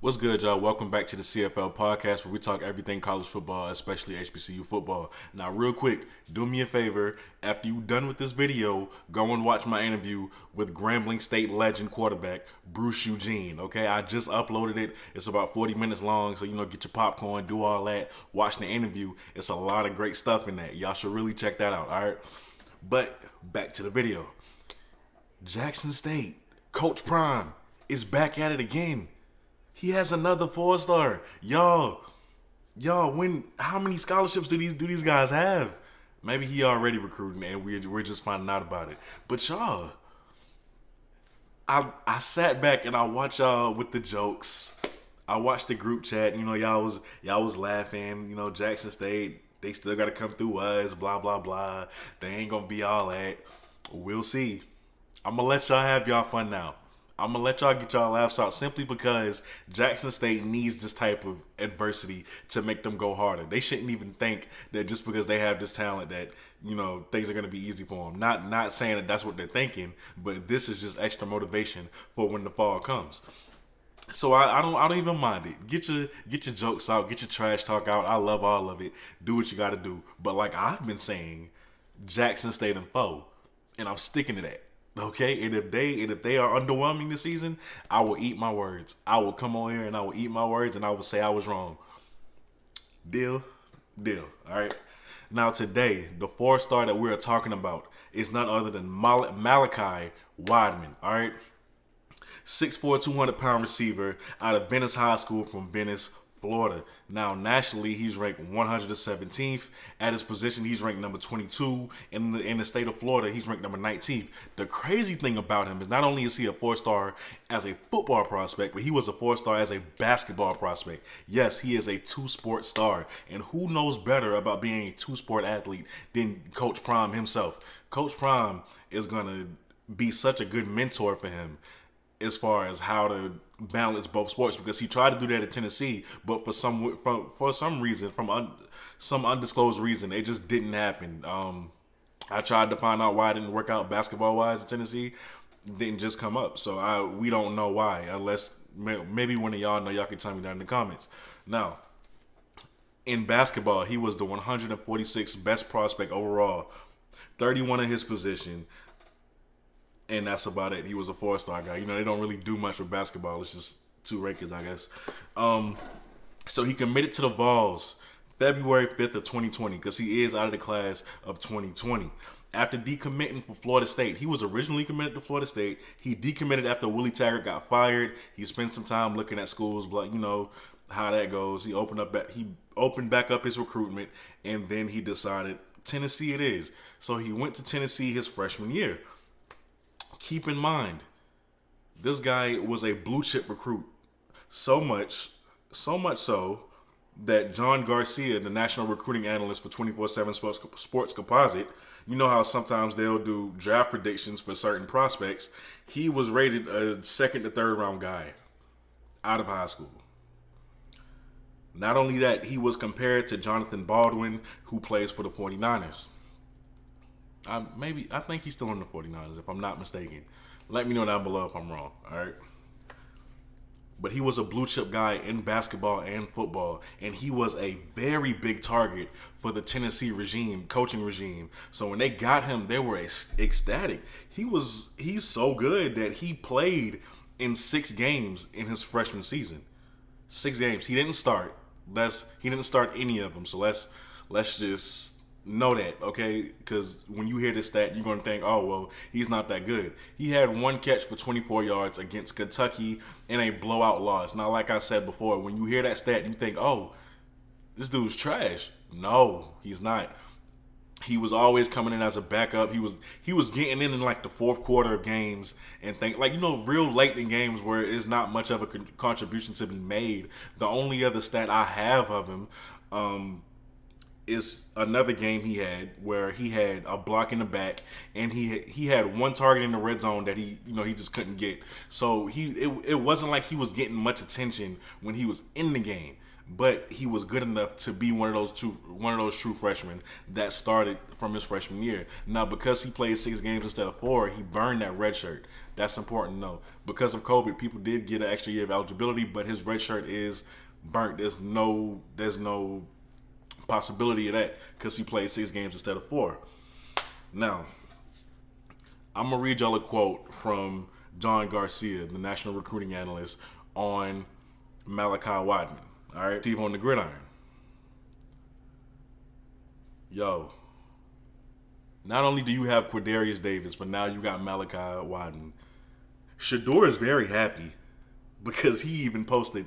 What's good, y'all? Welcome back to the CFL podcast where we talk everything college football, especially HBCU football. Now, real quick, do me a favor. After you're done with this video, go and watch my interview with Grambling State legend quarterback Bruce Eugene. Okay, I just uploaded it. It's about 40 minutes long, so get your popcorn, do all that, watch the interview. It's a lot of great stuff in that. Y'all should really check that out. All right, but back to the video. Jackson State, Coach Prime is back at it again. He has another 4-star. Y'all, how many scholarships do these guys have? Maybe he already recruiting and we're just finding out about it. But y'all, I sat back and I watched y'all with the jokes. I watched the group chat. Y'all was laughing. Jackson State, they still gotta come through us. Blah blah blah. They ain't gonna be all that. We'll see. I'm gonna let y'all have y'all fun now. I'm going to let y'all get y'all laughs out simply because Jackson State needs this type of adversity to make them go harder. They shouldn't even think that just because they have this talent that, things are going to be easy for them. Not saying that that's what they're thinking, but this is just extra motivation for when the fall comes. So I don't even mind it. Get your jokes out, get your trash talk out. I love all of it. Do what you got to do. But like I've been saying, Jackson State and foe, and I'm sticking to that. Okay, and if they are underwhelming this season, I will eat my words. I will come on here and I will eat my words and I will say I was wrong. Deal. All right. Now today, the 4-star that we're talking about is none other than Malachi Wideman. All right, 6'4", 200-pound receiver out of Venice High School from Venice, Florida. Now, nationally, he's ranked 117th. At his position, he's ranked number 22. In the state of Florida, he's ranked number 19th. The crazy thing about him is not only is he a 4-star as a football prospect, but he was a 4-star as a basketball prospect. Yes, he is a 2-sport star. And who knows better about being a 2-sport athlete than Coach Prime himself? Coach Prime is going to be such a good mentor for him as far as how to balance both sports, because he tried to do that at Tennessee, but for some reason, some undisclosed reason, it just didn't happen. I tried to find out why it didn't work out basketball wise at Tennessee. It didn't just come up, so we don't know why, unless maybe one of y'all know. Y'all can tell me down in the comments. Now, in basketball, he was the 146th best prospect overall, 31 in his position. And that's about it. He was a 4-star guy. They don't really do much with basketball. It's just 2 rankings, I guess. So he committed to the Vols February 5th of 2020 because he is out of the class of 2020. After decommitting from Florida State, he was originally committed to Florida State. He decommitted after Willie Taggart got fired. He spent some time looking at schools, like how that goes. He opened back up his recruitment, and then he decided Tennessee it is. So he went to Tennessee his freshman year. Keep in mind, this guy was a blue chip recruit. So much so that John Garcia, the national recruiting analyst for 24/7 Sports Composite, you know how sometimes they'll do draft predictions for certain prospects. He was rated a 2nd to 3rd round guy out of high school. Not only that, he was compared to Jonathan Baldwin, who plays for the 49ers. I think he's still in the 49ers, if I'm not mistaken. Let me know down below if I'm wrong, all right? But he was a blue chip guy in basketball and football, and he was a very big target for the Tennessee coaching regime. So when they got him, they were ecstatic. He's so good that he played in 6 games in his freshman season. 6 games. He didn't start. He didn't start any of them. So let's just know that, okay? Because when you hear this stat, you're going to think, oh, well, he's not that good. He had 1 catch for 24 yards against Kentucky in a blowout loss. Now, like I said before, when you hear that stat, you think, oh, this dude's trash. No, he's not. He was always coming in as a backup. He was getting in like the 4th quarter of games and real late in games where it's not much of a contribution to be made. The only other stat I have of him, is another game he had where he had a block in the back and he had 1 target in the red zone that he just couldn't get. So it wasn't like he was getting much attention when he was in the game. but he was good enough to be one of those true freshmen that started from his freshman year. Now, because he played 6 games instead of 4, he burned that red shirt. That's important to know. Because of COVID, people did get an extra year of eligibility, but his red shirt is burnt. There's no possibility of that because he played 6 games instead of 4. Now, I'm gonna read y'all a quote from John Garcia, the national recruiting analyst, on Malachi Wideman. All right, Steve on the gridiron. Yo, not only do you have Quadarius Davis, but now you got Malachi Wideman. Shador is very happy because he even posted,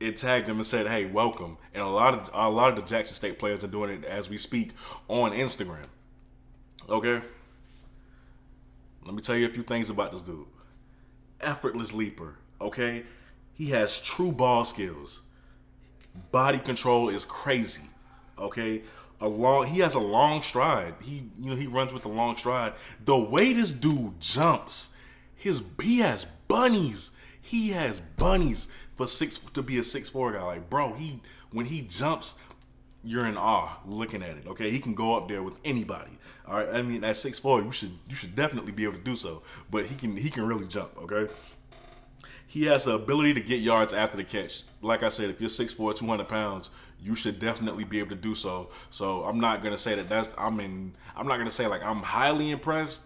it tagged him and said, "Hey, welcome." And a lot of the Jackson State players are doing it as we speak on Instagram. Okay, let me tell you a few things about this dude. Effortless leaper. Okay, he has true ball skills. Body control is crazy. Okay, he has a long stride. He runs with a long stride. The way this dude jumps, he has bunnies. He has bunnies to be a 6'4" guy. Like, bro, when he jumps, you're in awe looking at it. Okay, he can go up there with anybody. All right, I mean at 6'4", you should definitely be able to do so. But he can really jump. Okay. He has the ability to get yards after the catch. Like I said, if you're 6'4", 200 pounds, you should definitely be able to do so. So I'm not gonna say I'm not gonna say like I'm highly impressed,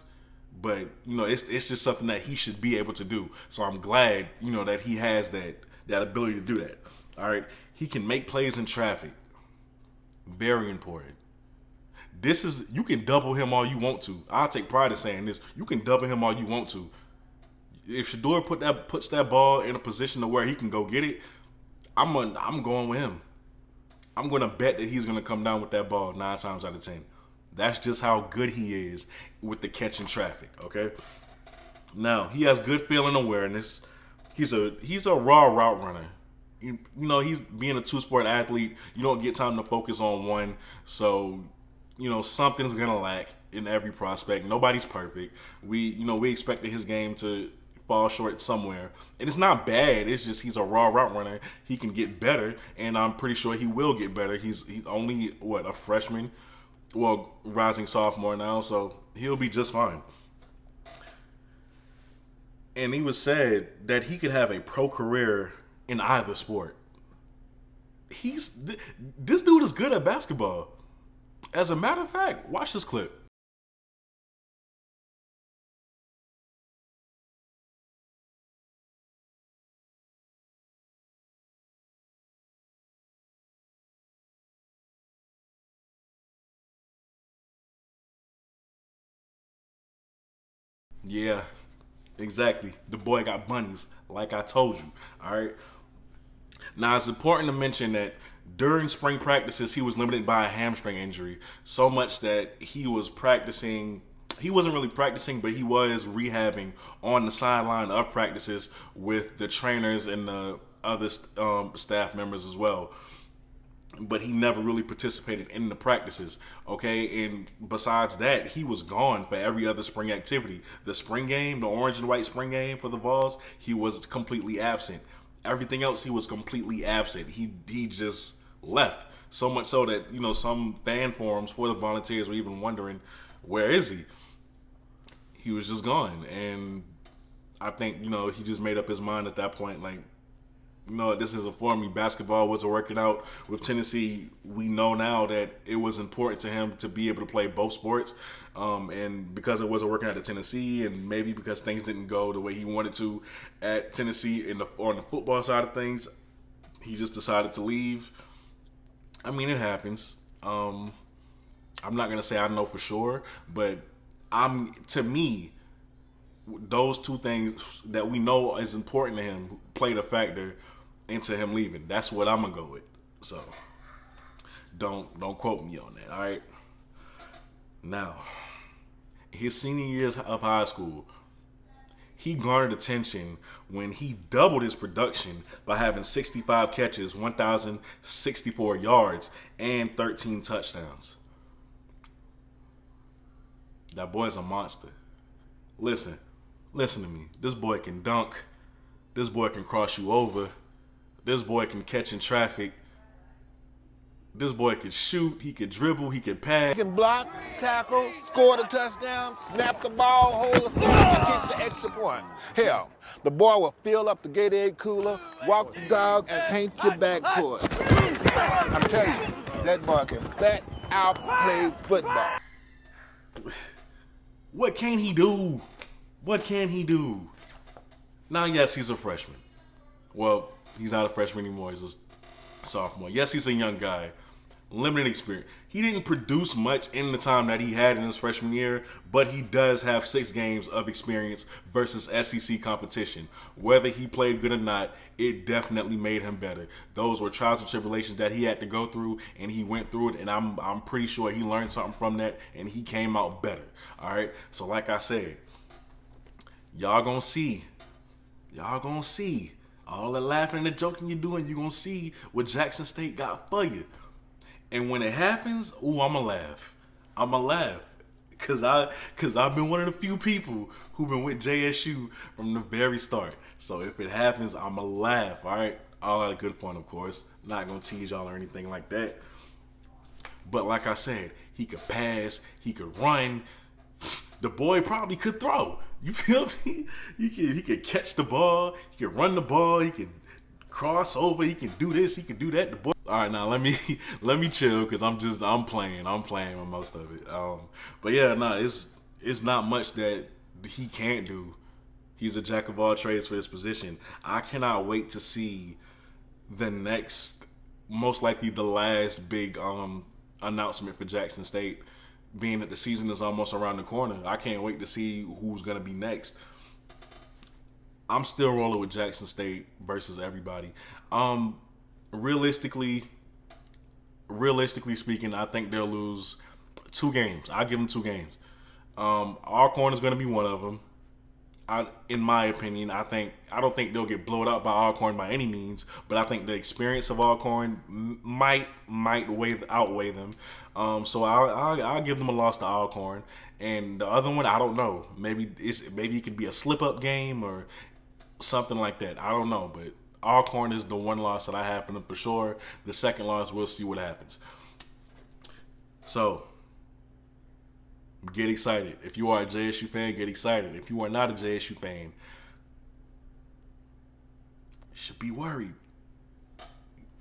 but it's just something that he should be able to do. So I'm glad that he has that ability to do that. All right, he can make plays in traffic. Very important. You can double him all you want to. I'll take pride in saying this. You can double him all you want to. If Shador puts that ball in a position to where he can go get it, I'm going with him. I'm going to bet that he's going to come down with that ball 9 times out of 10. That's just how good he is with the catch in traffic. Okay. Now he has good feeling awareness. He's a raw route runner. He's being a 2-sport athlete. You don't get time to focus on one, so something's gonna lack in every prospect. Nobody's perfect. We expected his game to fall short somewhere, and it's not bad. It's just he's a raw route runner. He can get better, and I'm pretty sure he will get better. He's only a freshman, rising sophomore now, so he'll be just fine. And he was said that he could have a pro career in either sport. This dude is good at basketball. As a matter of fact, watch this clip. Yeah, exactly. The boy got bunnies, like I told you. All right. Now, it's important to mention that during spring practices, he was limited by a hamstring injury, so much that he was practicing. He wasn't really practicing, but he was rehabbing on the sideline of practices with the trainers and the other staff members as well. But he never really participated in the practices, okay? And besides that, he was gone for every other spring activity. The spring game, the orange and white spring game for the Vols, he was completely absent. Everything else, he was completely absent. He just left. So much so that, some fan forums for the Volunteers were even wondering, where is he? He was just gone. And I think, he just made up his mind at that point, like, this isn't for me. Basketball wasn't working out with Tennessee. We know now that it was important to him to be able to play both sports. And because it wasn't working out at Tennessee, and maybe because things didn't go the way he wanted to at Tennessee on the football side of things, he just decided to leave. I mean, it happens. I'm not going to say I know for sure, but to me, those two things that we know is important to him played a factor into him leaving. That's what I'm gonna go with. So don't quote me on that. All right. Now, his senior years of high school, he garnered attention when he doubled his production by having 65 catches, 1,064 yards, and 13 touchdowns. That boy's a monster. Listen to me. This boy can dunk. This boy can cross you over. This boy can catch in traffic. This boy could shoot, he could dribble, he could pass. He can block, tackle, score the touchdown, snap the ball, hold the snap, and kick the extra point. Hell, the boy will fill up the Gatorade cooler, walk the dog, and paint your backcourt. I'm telling you, that boy can flat out play football. What can he do? What can he do? Now, yes, he's a freshman. Well, he's not a freshman anymore. He's a sophomore. Yes, he's a young guy. Limited experience. He didn't produce much in the time that he had in his freshman year, but he does have 6 games of experience versus SEC competition. Whether he played good or not, it definitely made him better. Those were trials and tribulations that he had to go through, and he went through it, and I'm pretty sure he learned something from that, and he came out better. All right? So like I said, y'all gonna see. Y'all gonna see. All the laughing and the joking you're doing, you're gonna see what Jackson State got for you. And when it happens, ooh, I'ma laugh. I'ma laugh. Cause I've been one of the few people who've been with JSU from the very start. So if it happens, I'ma laugh, all right? All out of good fun, of course. Not gonna tease y'all or anything like that. But like I said, he could pass, he could run. The boy probably could throw. You feel me? He could catch the ball, he could run the ball, he could cross over, he can do this, he can do that. The boy. All right, now let me chill because I'm playing with most of it. But yeah, no, it's not much that he can't do. He's a jack of all trades for his position. I cannot wait to see the next, most likely the last big announcement for Jackson State, being that the season is almost around the corner. I can't wait to see who's gonna be next. I'm still rolling with Jackson State versus everybody. Realistically speaking, I think they'll lose 2 games. I'll give them 2 games. Alcorn is going to be one of them. In my opinion, I don't think they'll get blown out by Alcorn by any means, but I think the experience of Alcorn might outweigh them. So I'll give them a loss to Alcorn, and the other one I don't know. Maybe it could be a slip up game or something like that. I don't know, but Alcorn is the one loss that I have for them for sure. The second loss, we'll see what happens. So, get excited. If you are a JSU fan, get excited. If you are not a JSU fan, you should be worried.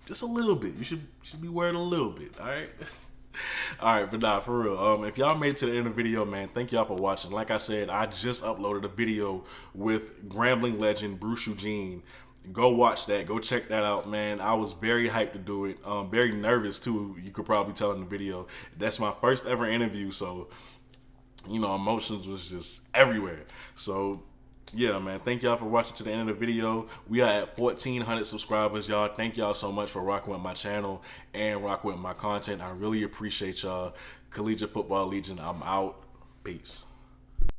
Just a little bit. You should be worried a little bit, all right? All right, but nah, for real. If y'all made it to the end of the video, man, thank y'all for watching. Like I said, I just uploaded a video with Grambling legend Bruce Eugene. Go watch that. Go check that out, man. I was very hyped to do it. Very nervous, too. You could probably tell in the video. That's my first ever interview, so, you know, emotions was just everywhere. So, yeah, man. Thank y'all for watching to the end of the video. We are at 1,400 subscribers, y'all. Thank y'all so much for rocking with my channel and rocking with my content. I really appreciate y'all. Collegiate Football Legion, I'm out. Peace.